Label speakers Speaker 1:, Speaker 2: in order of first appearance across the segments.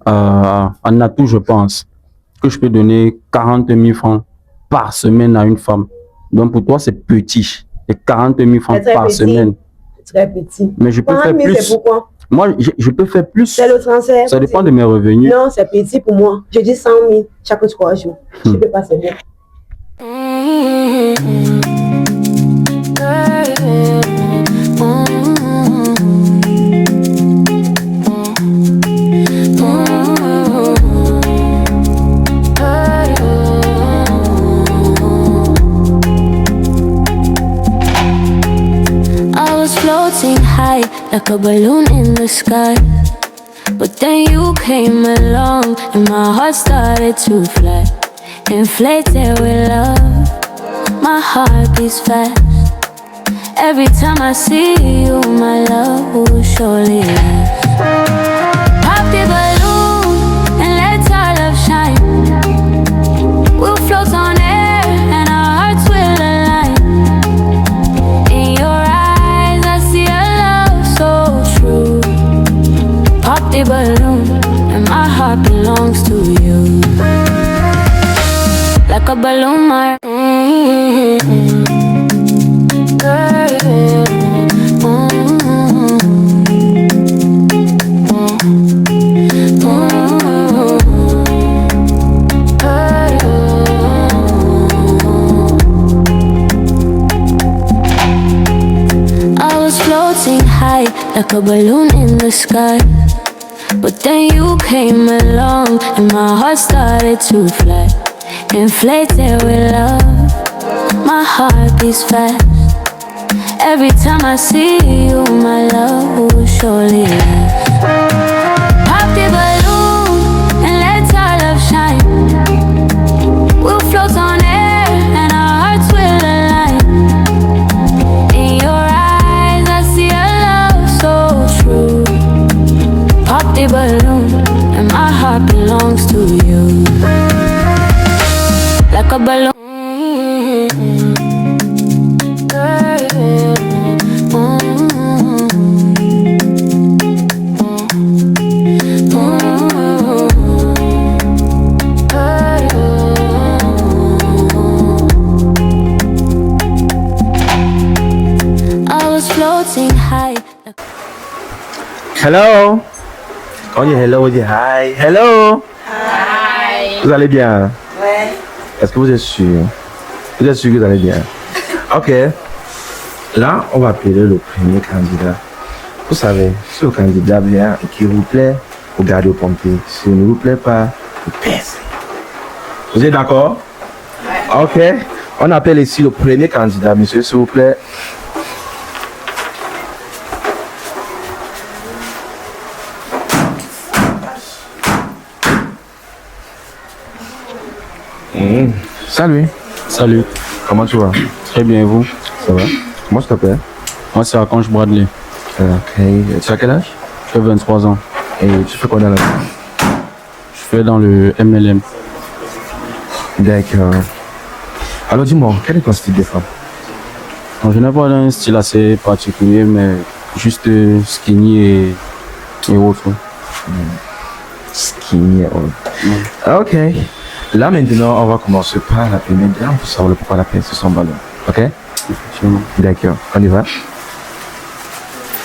Speaker 1: en atout, je pense que je peux donner 40 000 francs par semaine à une femme. Donc pour toi, c'est petit. C'est 40 000 francs par semaine.
Speaker 2: Très petit.
Speaker 1: Mais je peux faire plus.
Speaker 2: C'est pourquoi?
Speaker 1: Moi, je peux faire plus.
Speaker 2: C'est le transfert.
Speaker 1: Ça dépend de mes revenus.
Speaker 2: Non, c'est petit pour moi. Je dis 100 000 chaque 3 jours. Je ne peux pas, c'est bien.
Speaker 3: High like a balloon in the sky, but then you came along and my heart started to fly, inflated with love. My heart beats fast. Every time I see you, my love will surely last. Pop the balloon and let our love shine. We'll float on air and our hearts will align. In your eyes I see a love so true. Pop the balloon and my heart belongs to you. Like a balloon, my high like a balloon in the sky, but then you came along and my heart started to fly, inflated with love. My heart beats fast. Every time I see you, my love will surely last. Pop the balloon and let our love shine. We'll float on air and our hearts will align. In your eyes I see a love so true. Pop the balloon and my heart belongs to you. Like a balloon.
Speaker 4: Hello. Quand on dit hello, on dit hi. Hello.
Speaker 2: Hi.
Speaker 4: Vous allez bien?
Speaker 2: Ouais.
Speaker 4: Est-ce que vous êtes sûr? Vous êtes sûr que vous allez bien? Ok. Là, on va appeler le premier candidat. Vous savez, si le candidat vient et qu'il vous plaît, vous gardez au pompier. Si il ne vous plaît pas, vous baissez. Vous êtes d'accord? Ouais. Ok. On appelle ici le premier candidat, monsieur, s'il vous plaît. Salut.
Speaker 1: Salut.
Speaker 4: Comment tu vas?
Speaker 1: Très bien, et vous?
Speaker 4: Ça va? Comment tu t'appelles?
Speaker 1: Moi, c'est Archange Bradley.
Speaker 4: Ok. Tu as quel âge?
Speaker 1: J'ai 23 ans.
Speaker 4: Et tu fais quoi dans la vie?
Speaker 1: Je fais dans le MLM.
Speaker 4: D'accord. Alors dis-moi, quel est ton style de femme?
Speaker 1: Je n'ai pas un style assez particulier, mais juste skinny et autre.
Speaker 4: Skinny et autre. Ok. Là maintenant, on va commencer par la première dame pour savoir pourquoi la pince son ballon. Ok? D'accord. On y va?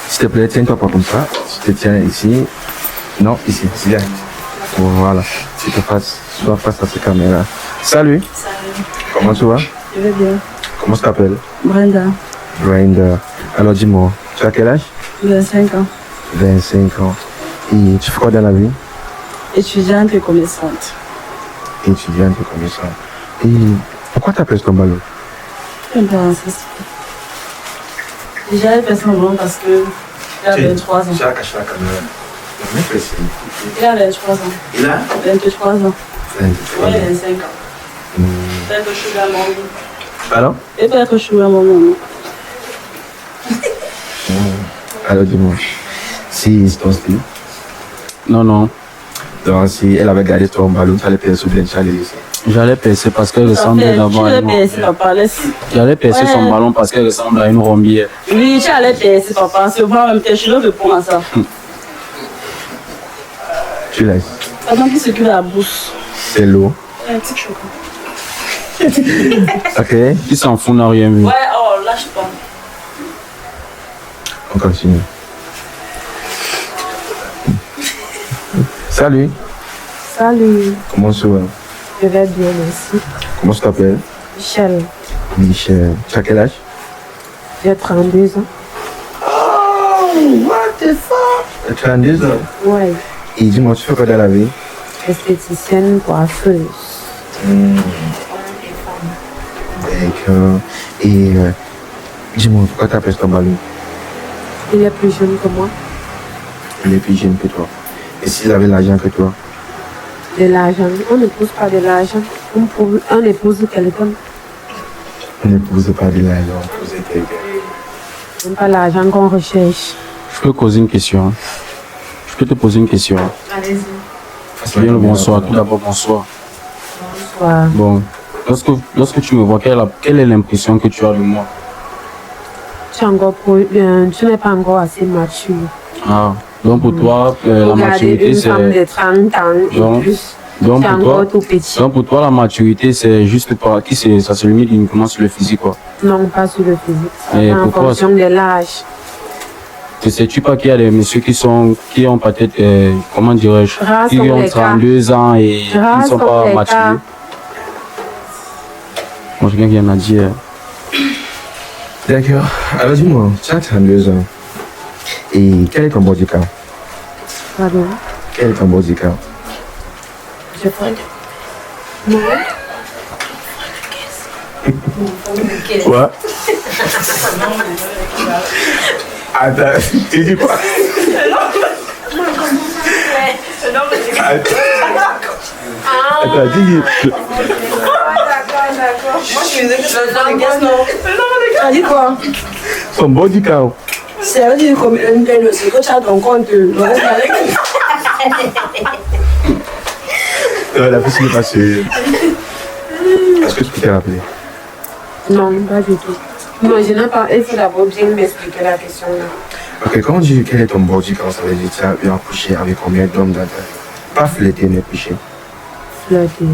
Speaker 4: S'il te plaît, tiens-toi pas comme ça. Tu te tiens ici. Non, ici. Bien. Voilà. Tu te fasses, sois face à cette caméra. Salut.
Speaker 2: Salut.
Speaker 4: Comment tu vas?
Speaker 2: Je vais bien.
Speaker 4: Comment tu t'appelles?
Speaker 2: Brenda.
Speaker 4: Brenda. Alors dis-moi, tu as quel âge?
Speaker 2: 25 ans.
Speaker 4: 25 ans. Et tu fais quoi dans la vie?
Speaker 2: Étudiante et commerçante.
Speaker 4: Étudiante et commerçante. Et pourquoi tu appelles ton ballon?
Speaker 2: J'avais fait semblant parce que j'avais 23 ans.
Speaker 4: Tu as caché la caméra.
Speaker 2: Il a 23 ans.
Speaker 4: Il a
Speaker 2: 23 ans.
Speaker 4: 23 ans.
Speaker 2: Ouais, 25 ans. Peut-être je suis à mon moment.
Speaker 4: Alors?
Speaker 2: Et peut-être je suis à mon moment.
Speaker 4: Alors dis-moi, si c'est ton style?
Speaker 1: Non, non.
Speaker 4: Donc si elle avait gardé ton ballon, tu allais percer ou bien tu allais laisser?
Speaker 1: J'allais percer parce qu'elle ressemblait d'abord à une rombière. J'allais percer son ballon parce qu'elle ressemble à une rombière.
Speaker 2: Oui, tu allais percer, papa. C'est vraiment tes cheveux répondent à ça.
Speaker 4: Tu laisses.
Speaker 2: Attends qu'il s'occupe de la bouche.
Speaker 4: C'est l'eau.
Speaker 2: Un petit chocolat.
Speaker 4: Ok,
Speaker 1: Il s'en fout, n'a rien vu.
Speaker 2: Ouais, oh, lâche pas.
Speaker 4: on continue. Salut,
Speaker 5: Salut,
Speaker 4: comment ça va?
Speaker 5: je vais bien, merci.
Speaker 4: Comment tu t'appelles?
Speaker 5: Michel,
Speaker 4: Michel. Tu as quel âge?
Speaker 5: j'ai 32 ans.
Speaker 4: Oh, what the fuck? Tu as 2 ans.
Speaker 5: Ouais,
Speaker 4: Et dis-moi, tu fais quoi dans la vie?
Speaker 5: esthéticienne, coiffeuse.
Speaker 4: D'accord. Et dis-moi, pourquoi tu appelles ton ballon?
Speaker 5: Il est plus jeune que moi.
Speaker 4: Il est plus jeune que toi. Et s'il avait l'argent que toi?
Speaker 5: De l'argent, on n'épouse pas de l'argent. On épouse quelqu'un.
Speaker 4: On n'épouse pas de l'argent, on épouse quelqu'un.
Speaker 5: Ce n'est pas l'argent qu'on recherche.
Speaker 1: Je peux poser une question. Je peux te poser une question.
Speaker 2: Allez-y.
Speaker 1: Bien le bonsoir. Tout d'abord, bonsoir.
Speaker 5: Soit
Speaker 1: Bon, lorsque tu me vois, quelle est l'impression que tu as de moi?
Speaker 5: tu n'es pas encore assez mature.
Speaker 1: Ah, donc pour toi, la
Speaker 5: Regarder
Speaker 1: maturité,
Speaker 5: une femme
Speaker 1: c'est...
Speaker 5: de 30 ans et
Speaker 1: Donc,
Speaker 5: plus.
Speaker 1: Donc
Speaker 5: Tu es
Speaker 1: pour, toi,
Speaker 5: encore tout petit.
Speaker 1: donc pour toi, la maturité, c'est juste pas... Ça se limite uniquement sur le physique, quoi.
Speaker 5: Non, pas sur le physique.
Speaker 1: Et
Speaker 5: En
Speaker 1: pourquoi
Speaker 5: fonction de l'âge.
Speaker 1: Ne sais-tu pas qu'il y a des messieurs qui ont peut-être, comment dirais-je,
Speaker 5: Rares
Speaker 1: qui
Speaker 5: sont
Speaker 1: ont
Speaker 5: les
Speaker 1: 32 ans et qui
Speaker 5: Rares
Speaker 1: ne sont
Speaker 5: sont
Speaker 1: pas
Speaker 5: les
Speaker 1: maturés?
Speaker 5: cas.
Speaker 1: Moi, j'ai bien qu'il y en a dit.
Speaker 4: D'accord. Alors dis-moi, tu as 32 ans. Et quel est ton body count?
Speaker 5: Pardon.
Speaker 4: Quel est ton body count?
Speaker 5: Je crois que... Non.
Speaker 4: Quoi? Attends, tu dis quoi? Attends, dis.
Speaker 2: T'as dit quoi?
Speaker 4: Son body count.
Speaker 2: Ça veut dire combien de peine c'est que tu as ton compte.
Speaker 4: La personne n'est pas sûre. Est-ce que tu peux te rappeler?
Speaker 5: Non, pas du tout. Non, je n'ai pas... Il faut d'abord bien m'expliquer la question là.
Speaker 4: Ok, quand on dit quel est ton body count, ça veut dire que tu as eu à coucher avec combien d'hommes dans ta vie? Pas fléter, mais coucher.
Speaker 5: Flirter,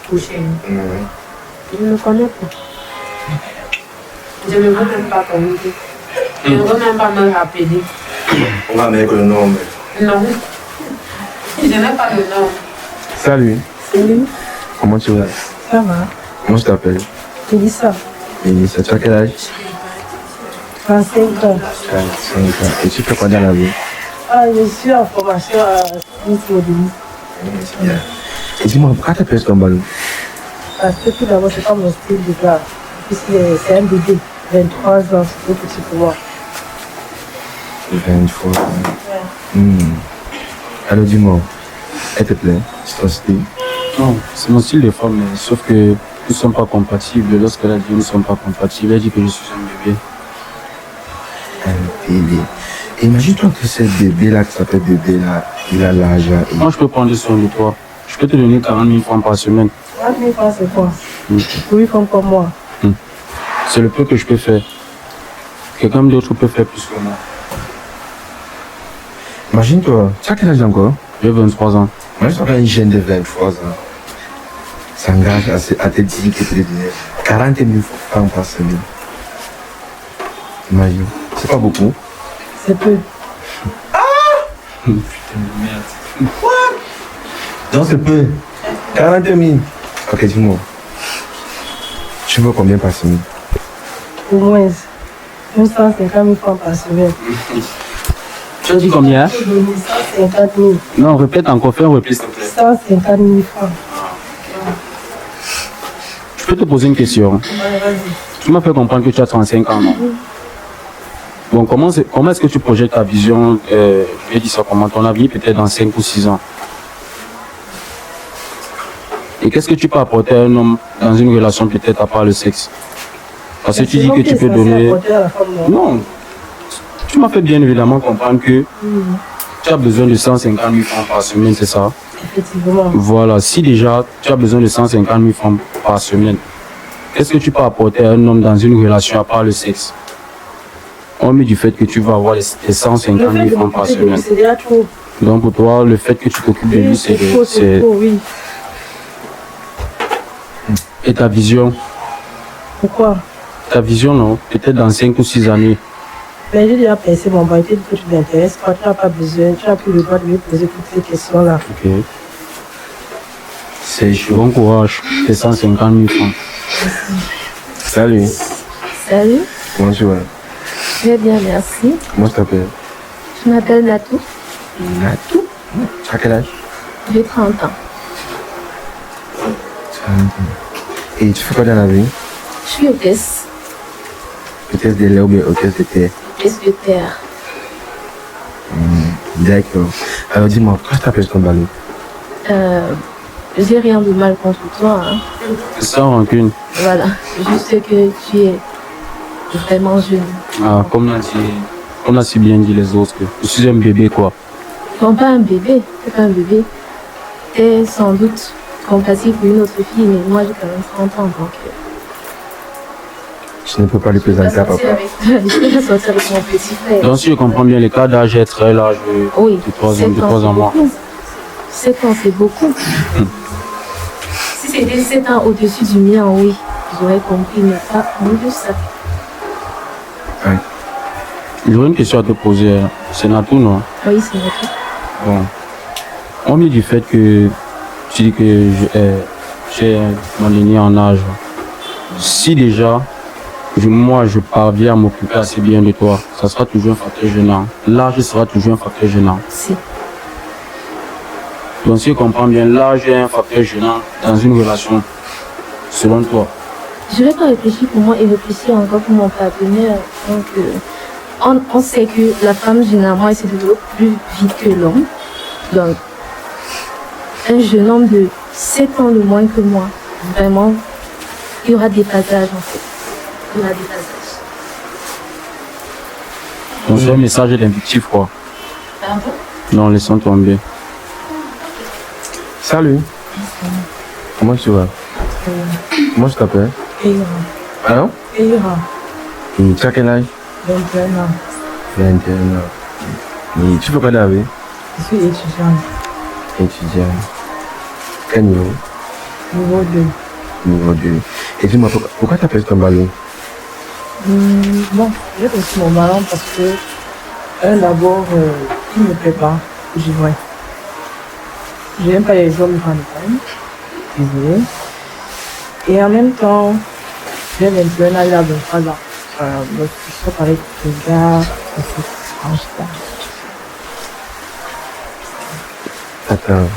Speaker 5: toucher. Je ne connais pas. Je ne veux même pas compter. Je ne veux même pas me rappeler.
Speaker 4: On va mettre le nom.
Speaker 5: Non. Je n'ai pas le nom.
Speaker 4: Salut,
Speaker 5: Salut,
Speaker 4: comment tu vas?
Speaker 5: ça va?
Speaker 4: Comment tu t'appelles?
Speaker 5: Tu dis ça?
Speaker 4: Mélissa, tu as quel âge?
Speaker 5: 35 ans.
Speaker 4: 45 ans. Et tu fais quoi dans la vie?
Speaker 5: Ah, je suis en formation à Miss Modélis.
Speaker 4: C'est bien. Et dis-moi, pourquoi tu appelles ton ballon?
Speaker 5: Parce que tout d'abord, c'est pas mon style de gars. Puisque c'est un bébé, 23 ans, c'est trop petit pour moi.
Speaker 4: 23 ans. Alors dis-moi, elle te plaît? C'est ton style?
Speaker 1: Non, c'est mon style de femme, mais sauf que nous ne sommes pas compatibles. Lorsqu'elle a dit nous ne sommes pas compatibles, elle dit que je suis un bébé.
Speaker 4: Un bébé. Et imagine-toi que ce bébé-là, qui s'appelle bébé-là, il a l'argent. Et...
Speaker 1: Moi, je peux prendre soin de toi. Je peux te donner 40 000 francs par semaine.
Speaker 5: 30 000 francs, c'est quoi? Pour une femme comme moi.
Speaker 1: C'est le peu que je peux faire. Quelqu'un d'autre peut faire plus que moi.
Speaker 4: Imagine-toi, tu as quel âge encore?
Speaker 1: J'ai 23 ans.
Speaker 4: Moi, je suis un jeune de 23 ans. S'engage à te dire que tu es 40 000 francs par semaine. Imagine. C'est pas beaucoup.
Speaker 5: C'est peu.
Speaker 1: Putain de merde.
Speaker 4: Donc c'est peu. 40 000. Ok, dis-moi. Tu veux combien par semaine?
Speaker 5: Au moins, 150 000 francs par semaine.
Speaker 1: Tu as dit combien?
Speaker 5: 150 000.
Speaker 1: Non, répète encore, fais un repli, s'il te plaît.
Speaker 5: 150 000 francs.
Speaker 1: Je peux te poser une question. Tu m'as fait comprendre que tu as 35 ans, non? Bon, comment est-ce que tu projettes ta vision, je vais dire ça comment, ton avenir peut-être dans 5 ou 6 ans? Et qu'est-ce que tu peux apporter à un homme dans une relation peut-être à part le sexe? Parce que tu dis que tu peux donner... Non. Tu m'as fait bien évidemment comprendre que tu as besoin de 150 000 francs par semaine, c'est ça?
Speaker 5: Effectivement.
Speaker 1: Voilà, si déjà tu as besoin de 150 000 francs par semaine, qu'est-ce que tu peux apporter à un homme dans une relation à part le sexe? Hormis du fait que tu vas avoir les 150 000 francs par semaine.
Speaker 5: C'est déjà trop.
Speaker 1: Donc pour toi, le fait que tu t'occupes de lui,
Speaker 5: Oui, c'est faux, oui.
Speaker 1: Et ta vision?
Speaker 5: Pourquoi?
Speaker 1: Ta vision, non? Peut-être dans 5 ou 6 années.
Speaker 5: Mais j'ai déjà pensé, bon, bah, que tu ne t'intéresses pas, tu n'as pas besoin, tu n'as plus le droit de lui poser toutes ces questions-là.
Speaker 1: Ok. C'est chaud. Bon courage. C'est 150 000 francs.
Speaker 4: Salut.
Speaker 6: Salut,
Speaker 4: Comment tu vas?
Speaker 6: je vais bien, merci.
Speaker 4: Comment tu t'appelles?
Speaker 6: Je m'appelle Natou,
Speaker 4: Natou. Tu as quel âge?
Speaker 6: j'ai 30 ans.
Speaker 4: Et tu fais quoi dans la vie?
Speaker 6: Je suis hôtesse,
Speaker 4: Hôtesse de l'air ou bien hôtesse de terre?
Speaker 6: hôtesse de terre.
Speaker 4: D'accord. Alors dis-moi, pourquoi tu t'appelles ton ballon?
Speaker 6: J'ai rien de mal contre toi, hein.
Speaker 1: Sans rancune.
Speaker 6: Voilà, juste que tu es vraiment jeune.
Speaker 1: Ah, comme on a si bien dit les autres, que je suis un bébé, quoi.
Speaker 6: Non, pas un bébé, c'est pas un bébé. T'es sans doute compatible pour une autre fille, mais moi j'ai quand même 30 ans, donc...
Speaker 4: Je ne peux pas lui
Speaker 6: Je peux
Speaker 4: présenter à
Speaker 6: pas sortir
Speaker 4: papa.
Speaker 6: je peux pas sortir avec mon petit frère.
Speaker 1: Donc si je comprends bien, l'écart d'âge est très large
Speaker 6: Oui,
Speaker 1: de 3 ans,
Speaker 6: 7
Speaker 1: de 3 ans moins.
Speaker 6: 7 ans, c'est beaucoup. Si c'était 7 ans au-dessus du mien, oui, j'aurais compris, mais pas moins de ça.
Speaker 1: J'aurais une question à te poser. C'est Natou, non?
Speaker 6: Oui, c'est vrai.
Speaker 1: Bon. Au milieu du fait que tu dis que j'ai mon aîné en âge, si déjà moi je parviens à m'occuper assez bien de toi, ça sera toujours un facteur gênant. L'âge sera toujours un facteur gênant.
Speaker 6: Si.
Speaker 1: Donc si je comprends bien, l'âge est un facteur gênant dans une relation, selon toi.
Speaker 6: Je vais pas réfléchir pour moi et réfléchir encore pour mon partenaire. Donc, on sait que la femme, généralement, elle se développe plus vite que l'homme. Donc, un jeune homme de 7 ans de moins que moi, vraiment, il y aura des passages, en fait. Il y aura des passages.
Speaker 1: Donc c'est un message d'invictif, quoi.
Speaker 6: Pardon?
Speaker 1: Non, laissons tomber.
Speaker 4: Salut. Comment tu vas? Comment tu t'appelles?
Speaker 5: Eira.
Speaker 4: Alors?
Speaker 5: Eira.
Speaker 4: Et tu as quel âge?
Speaker 5: 21 ans.
Speaker 4: 21 ans. Et tu fais quoi dans la vie?
Speaker 5: Je suis étudiante.
Speaker 4: Étudiant. Quel niveau?
Speaker 5: Niveau 2.
Speaker 4: Niveau 2. Et dis-moi, pourquoi tu appelles ton ballon?
Speaker 5: Bon, j'ai reçu mon ballon parce que, d'abord, il ne me plaît pas. Je vois. Je n'aime pas les hommes grands taille. Désolé. Et en même temps, j'ai 21 ans, il a 23 ans. Donc, je suis avec des gars,
Speaker 4: Attends,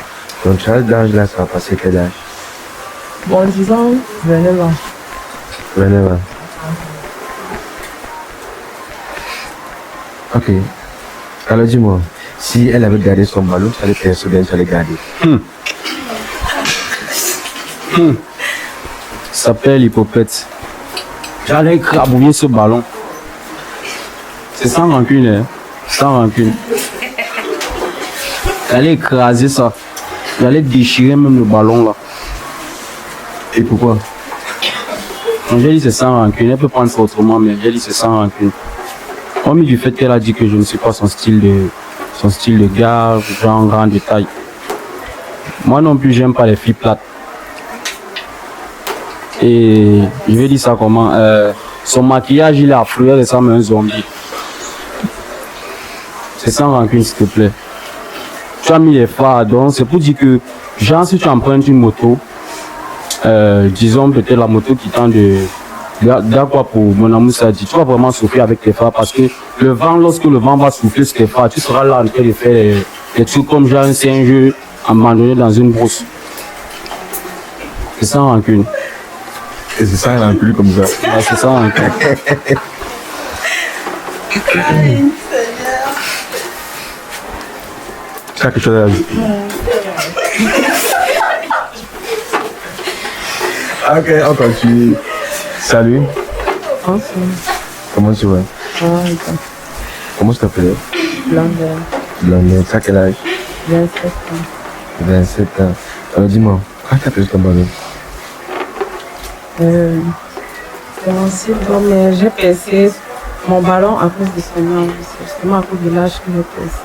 Speaker 4: ton charge d'âge là, ça va passer quel âge?
Speaker 5: bon, disons, 29 ans.
Speaker 4: 29 ans. Ok. Alors dis-moi, si elle avait gardé son ballon, tu allais persuader, tu allais garder.
Speaker 1: Ça s'appelle l'hypocrite. J'allais écrabouiller ce ballon. C'est sans rancune, hein. Sans rancune. J'allais écraser ça. J'allais déchirer même le ballon là.
Speaker 4: Et pourquoi?
Speaker 1: Donc, j'ai dit c'est sans rancune. Elle peut prendre ça autrement, mais j'ai dit c'est sans rancune. Hormis du fait qu'elle a dit que je ne suis pas son style de gars, genre en grand détail. Moi non plus, j'aime pas les filles plates. Et je vais dire ça comment, son maquillage il est affreux, elle ressemble à un zombie. C'est sans rancune s'il te plaît. Tu as mis les phares, donc c'est pour dire que, genre si tu empruntes une moto, disons peut-être la moto qui tend de quoi pour mon amour ça dit, tu vas vraiment souffrir avec tes phares parce que le vent, lorsque le vent va souffler sur tes phares, tu seras là en train de faire des trucs comme genre un singe abandonné dans une brousse. C'est sans rancune.
Speaker 4: Et c'est ça, elle a un peu comme ça.
Speaker 1: Ouais, c'est sans rancune.
Speaker 4: Tu as quelque chose à ajouter? Ok, on continue. Salut. Comment tu vas? Comment tu t'appelles?
Speaker 5: Blondin.
Speaker 4: Blondin, tu as quel âge?
Speaker 5: 27 ans.
Speaker 4: 27 ans. Alors dis-moi, pourquoi tu appelles ton ballon?
Speaker 5: C'est mon site, mais j'ai percé mon ballon à cause de son nom. C'est justement à cause de l'âge que j'ai percé.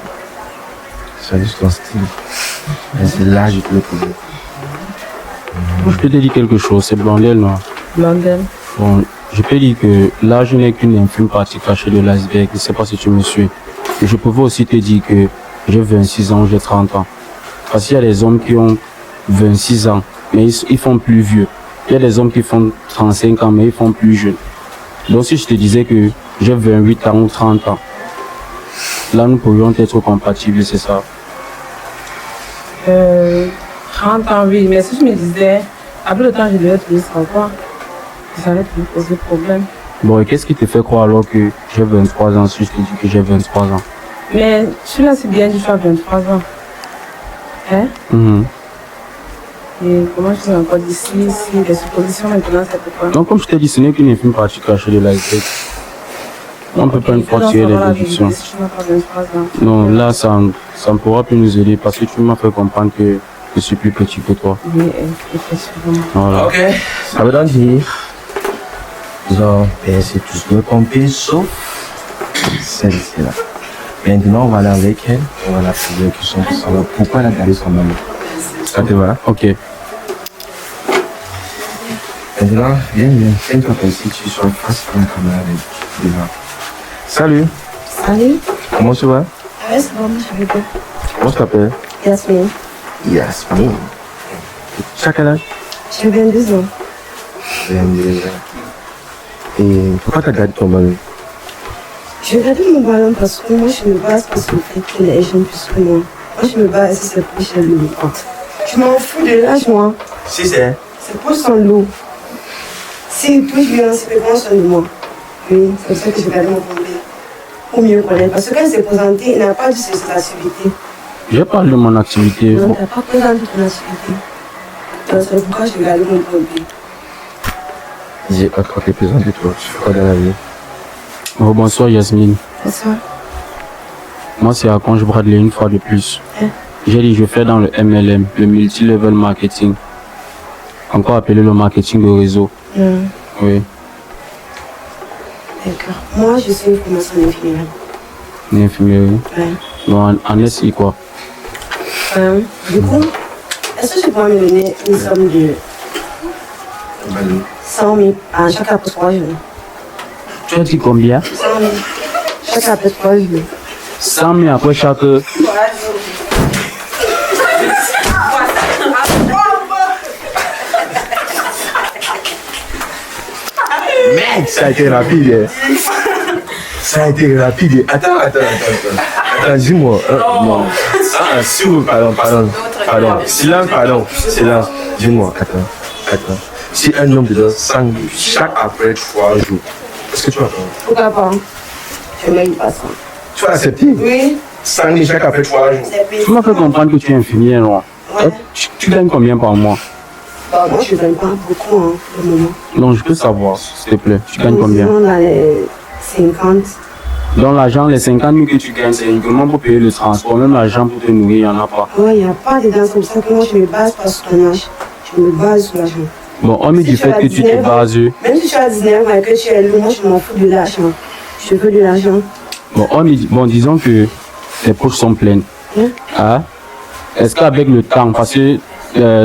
Speaker 4: C'est juste ton style. Mais c'est l'âge qui le problème.
Speaker 1: Je peux te dire quelque chose, c'est Blondel, non?
Speaker 5: Blondel.
Speaker 1: Bon, je peux dire que l'âge n'est qu'une infime partie cachée de l'iceberg. Je ne sais pas si tu me suis. Et je pouvais aussi te dire que j'ai 26 ans, j'ai 30 ans. Parce qu'il y a des hommes qui ont 26 ans, mais ils font plus vieux. Il y a des hommes qui font 35 ans, mais ils font plus jeunes. Donc si je te disais que j'ai 28 ans ou 30 ans, là nous pourrions être compatibles, c'est ça.
Speaker 5: 30 ans, oui, mais si je me disais, après le temps, je devais trouver ça quoi, ça allait te poser problème.
Speaker 1: Bon, et qu'est-ce qui te fait croire alors que j'ai 23 ans si je te dis que j'ai 23 ans?
Speaker 5: Mais tu l'as si bien dit, tu as 23 ans. Hein? Et comment tu sais encore d'ici, si les suppositions maintenant, c'est pourquoi?
Speaker 1: Donc comme je t'ai dit, ce n'est qu'une infime partie cachée de l'iceberg. On ne peut pas une fois tirer les déductions. Non, là, ça ne pourra plus nous aider parce que tu m'as fait comprendre que je suis plus petit que toi.
Speaker 5: Oui, effectivement.
Speaker 1: Voilà.
Speaker 4: Ok, ça veut donc dire. Nous avons percé tous nos pompées sauf celle-ci là. Maintenant, on va aller avec elle, on va la poser une question pour savoir pourquoi elle a gardé son maman. Ça te va?
Speaker 1: Ok.
Speaker 4: Maintenant, viens, tiens-toi comme si tu sois face à la caméra devant. Salut,
Speaker 6: Salut.
Speaker 4: comment tu vas?
Speaker 6: Ouais, c'est bon, je vais bien.
Speaker 4: Comment tu t'appelles?
Speaker 6: Yasmine.
Speaker 4: Yasmine. Tu as quel âge?
Speaker 6: J'ai 22 ans.
Speaker 4: 22 ans. Et pourquoi tu as gardé ton maman?
Speaker 6: Je vais garder mon ballon parce que moi, je me base pas sur le fait qu'il est jeune plus que moi. Moi, je me base si c'est plus cher lui. Je m'en fous de l'âge, moi.
Speaker 4: Si c'est.
Speaker 6: C'est pour son lot. Si plus bien, c'est pour son de moi. Oui, c'est pour ça que je garde mon pompé. Pour mieux connaître. Parce que quand il s'est présenté, il n'a pas dit sur cette activité.
Speaker 1: Je parle de mon activité.
Speaker 6: Non, tu n'as pas présenté ton activité. Donc, c'est pourquoi je garde mon pompé.
Speaker 4: J'ai encore te présenter toi. Tu fais quoi dans la vie?
Speaker 1: Oh, bonsoir Yasmine.
Speaker 6: Bonsoir.
Speaker 1: Moi c'est Archange Bradley une fois de plus. J'ai dit je fais dans le MLM, le multi-level marketing. Encore appelé le marketing de réseau. Oui.
Speaker 6: D'accord. Moi, je suis une formation infirmière.
Speaker 1: Une infirmerie.
Speaker 6: Ouais.
Speaker 1: Bon, en SI quoi.
Speaker 6: Du coup, est-ce que tu peux me donner une somme de 100 000 à chaque après 3 jours?
Speaker 1: Tu as dit combien?
Speaker 6: 100 000. Chaque après 3 jours.
Speaker 1: 100 000 après chaque...
Speaker 4: Mec, ça a été rapide. Ça a été rapide. Attends. Attends, dis-moi. Non. Pardon. Silence. Dis-moi, attends. Si un homme te donne 100 000 chaque après 3 jours, est-ce que tu vas prendre?
Speaker 6: Pourquoi pas? Je ne mérite pas ça.
Speaker 4: Tu vas accepter?
Speaker 6: Oui.
Speaker 4: 100 000 chaque après 3 jours.
Speaker 6: C'est payé.
Speaker 1: Tu m'as fait comprendre que tu es infirmière, non?
Speaker 6: Ouais.
Speaker 1: Tu gagnes combien par mois?
Speaker 6: Bah, moi, je ne gagne pas beaucoup, hein, pour le moment.
Speaker 1: Non, je peux savoir, s'il te plaît. Tu gagnes combien?
Speaker 6: Disons, dans les 50.
Speaker 1: Dans l'argent, les 50 000 que tu gagnes, c'est uniquement pour payer le transport. Même l'argent pour te nourrir, il n'y en a pas.
Speaker 6: Ouais, il n'y a pas de danse comme ça que moi, je me base pas sur ton âge. Je me base sur l'argent.
Speaker 1: Bon, hormis du fait que tu te bases...
Speaker 6: Même si tu as 19 ans et que tu es lourd, moi, je m'en fous de l'argent. Je veux de l'argent.
Speaker 1: Bon, disons que tes poches sont pleines. Hein? Est-ce qu'avec le temps, parce que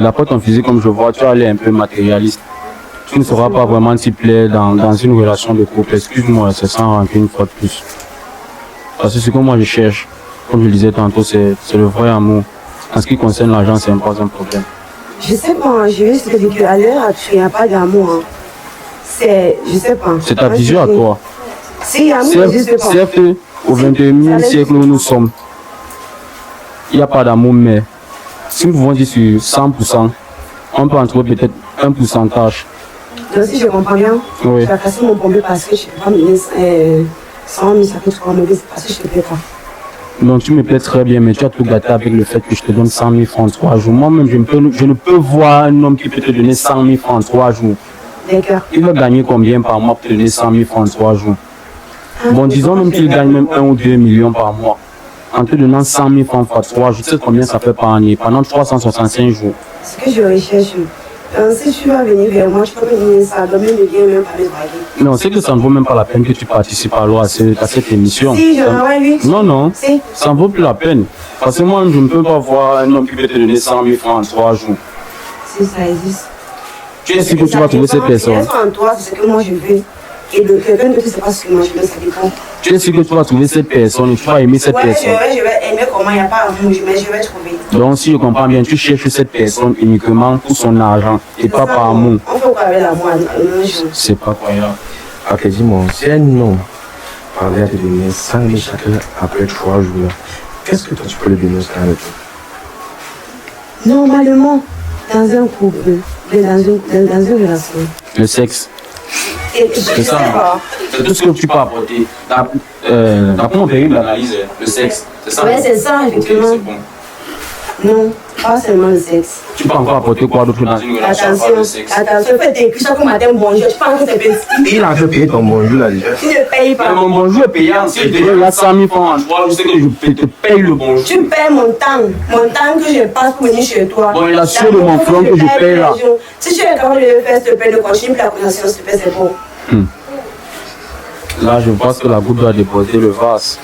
Speaker 1: d'après ton physique, comme je vois, tu as l'air un peu matérialiste, tu ne sauras pas vraiment t'y plaire dans une relation de couple. Excuse-moi, c'est sans rancune une fois de plus. Parce que ce que moi je cherche, comme je le disais tantôt, c'est le vrai amour. En ce qui concerne l'argent, c'est pas un problème.
Speaker 6: Je sais pas, je vais juste te dire qu'à l'heure actuelle, il n'y a pas d'amour. Hein. Je sais pas.
Speaker 1: C'est ta vision à toi.
Speaker 6: Si, l'amour n'existe pas.
Speaker 1: Certes, au 21e siècle où nous sommes, il n'y a pas d'amour, mais si nous pouvons dire sur 100%, on peut en trouver peut-être un pourcentage.
Speaker 6: Donc si je comprends bien,
Speaker 1: Oui.
Speaker 6: tu vas casser mon pompier parce que je ne peux pas me donner 100 000, ça peut 3 000, parce que je ne te plais pas.
Speaker 1: Donc tu me plais très bien, mais tu as tout gâté avec le fait que je te donne 100 000 francs en 3 jours. Moi-même, je ne peux voir un homme qui peut te donner 100 000 francs en 3 jours.
Speaker 6: D'accord.
Speaker 1: Il va gagner combien par mois pour te donner 100 000 francs en 3 jours? Bon, disons même qu'il gagne même 1 ou 2 millions par mois. En te donnant 100 000 francs fois 3 jours, tu sais combien ça fait par année? Pendant 365 jours.
Speaker 6: Ce que je recherche,
Speaker 7: Si tu vas venir vers moi, tu peux me dire ça, donc même ne viens même pas me draguer.
Speaker 1: Non, c'est que ça ne vaut même pas la peine que tu participes alors à cette émission.
Speaker 7: Si, je l'envoie lui.
Speaker 1: Non, non,
Speaker 7: Si.
Speaker 1: ça ne vaut plus la peine. Parce que moi, je ne peux pas voir un homme qui peut te donner 100 000 francs en 3 jours.
Speaker 7: Si ça existe.
Speaker 1: Tu es sûr que tu vas trouver cette personne?
Speaker 7: En toi, c'est ce que moi je veux. Et de quelqu'un que tu ne sais pas ce que moi je veux, ça dépend.
Speaker 1: Tu es sûr que tu vas trouver cette personne et tu vas aimer cette
Speaker 7: Ouais,
Speaker 1: personne?
Speaker 7: je vais aimer comment il n'y a pas amour, mais je vais trouver.
Speaker 1: Donc, si je comprends bien, tu cherches cette personne uniquement pour son argent et pas par amour.
Speaker 7: On peut pas avec l'amour un jour.
Speaker 1: C'est pas croyable.
Speaker 4: Ok, dis-moi, si un homme parlait à te donner 100 000 chacun après 3 jours, là, qu'est-ce que toi tu peux lui donner ça avec toi?
Speaker 7: Normalement, dans un couple, dans une relation.
Speaker 1: Le sexe.
Speaker 7: Et je
Speaker 1: C'est
Speaker 7: sais
Speaker 1: ça.
Speaker 7: pas.
Speaker 1: C'est tout ce que tu peux apporter. D'après mon période d'analyse, le sexe. C'est ça?
Speaker 7: Ouais, c'est ça,
Speaker 1: Ok,
Speaker 7: effectivement.
Speaker 1: c'est bon.
Speaker 7: Non, pas seulement le sexe.
Speaker 1: Tu peux encore apporter quoi d'autre dans une relation à part le sexe?
Speaker 7: Attention, fais tes chaque matin bonjour. Tu penses que c'est petit.
Speaker 4: Il a fait payer ton bonjour là déjà.
Speaker 7: Tu ne payes
Speaker 1: Mais
Speaker 7: pas.
Speaker 1: mon bonjour est payant. Si je te donne là 100 000 francs en 3 jours, je sais que je te paye le bonjour.
Speaker 7: Tu payes mon temps que je passe pour venir chez toi.
Speaker 1: Bon, il a sûr de mon front que je paye là.
Speaker 7: Si tu es capable de le faire, s'il te plaît, de continuer la conversation, s'il te plaît, c'est bon.
Speaker 1: Là, je pense que la goutte doit déposer le vase.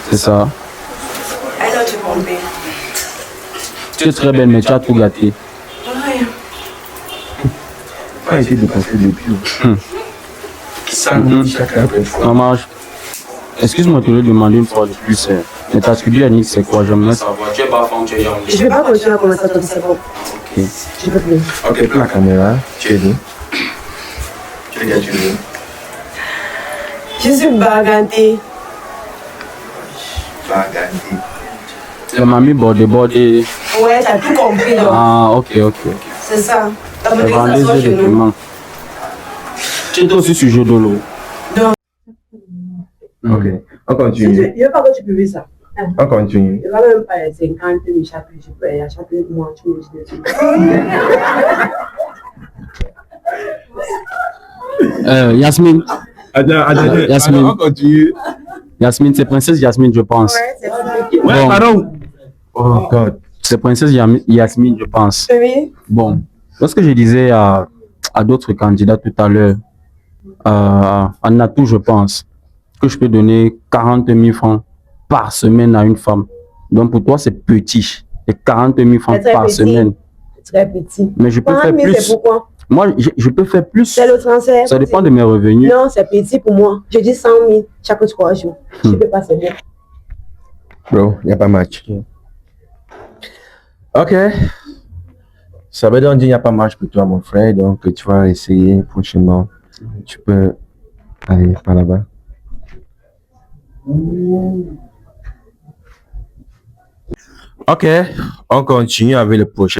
Speaker 1: C'est ça.
Speaker 7: Alors, tu comprends.
Speaker 1: Tu es très belle, mais tu as tout gâté.
Speaker 4: Pas été dépensé depuis. 100 000 chacun après 3.
Speaker 1: Maman, excuse-moi de te le demander une fois de plus. Mais ta sculpture, Yannick, c'est quoi? J'aimerais savoir. Tu es pas femme, tu es young.
Speaker 7: Je ne vais pas continuer la conversation, c'est bon.
Speaker 1: Ok.
Speaker 7: Je peux plus.
Speaker 4: Ok, pour la caméra, tu es dit. Quel gars tu veux?
Speaker 7: Je suis bagantée.
Speaker 4: Bagandi.
Speaker 1: La mamie bordé.
Speaker 7: Ouais, t'as tout compris, donc.
Speaker 1: Ah, ok.
Speaker 7: C'est ça. T'as
Speaker 1: C'est
Speaker 7: besoin que ça
Speaker 1: vendeuse
Speaker 7: soit
Speaker 1: de
Speaker 7: chez nous.
Speaker 1: documents. Tu étais aussi sur jeu de l'eau.
Speaker 4: Ok, on continue.
Speaker 5: Je ne veux pas que tu publies ça.
Speaker 4: On continue.
Speaker 5: Je ne vais même pas 50 000 chaque jour. Je peux à chaque mois, tu me dis dessus.
Speaker 1: Yasmine.
Speaker 4: Attends,
Speaker 1: Yasmine.
Speaker 4: on continue.
Speaker 1: Yasmine, c'est Princesse Yasmine, je pense.
Speaker 4: Ouais,
Speaker 1: Bon.
Speaker 4: pardon. Oh God.
Speaker 1: C'est Princesse Yasmine, je pense.
Speaker 7: Oui.
Speaker 1: Bon, lorsque je disais à d'autres candidats tout à l'heure, en atout, je pense, que je peux donner 40 000 francs par semaine à une femme. Donc pour toi, c'est petit. Et 40 000 francs
Speaker 7: C'est très
Speaker 1: par
Speaker 7: petit.
Speaker 1: semaine.
Speaker 7: Très petit.
Speaker 1: Mais je peux
Speaker 7: 40
Speaker 1: faire
Speaker 7: 000, c'est
Speaker 1: plus.
Speaker 7: pourquoi?
Speaker 1: Moi, je peux faire plus.
Speaker 7: C'est le transfert.
Speaker 1: Ça dépend de mes revenus.
Speaker 7: Non, c'est petit pour moi. Je dis 100 000 chaque 3 jours. Je ne peux pas, c'est bien.
Speaker 4: Bro, il n'y a pas match. Ok. Ça veut donc dire qu'il n'y a pas match pour toi, mon frère. Donc, tu vas essayer prochainement. Tu peux aller par là-bas. Ok. On continue avec le prochain.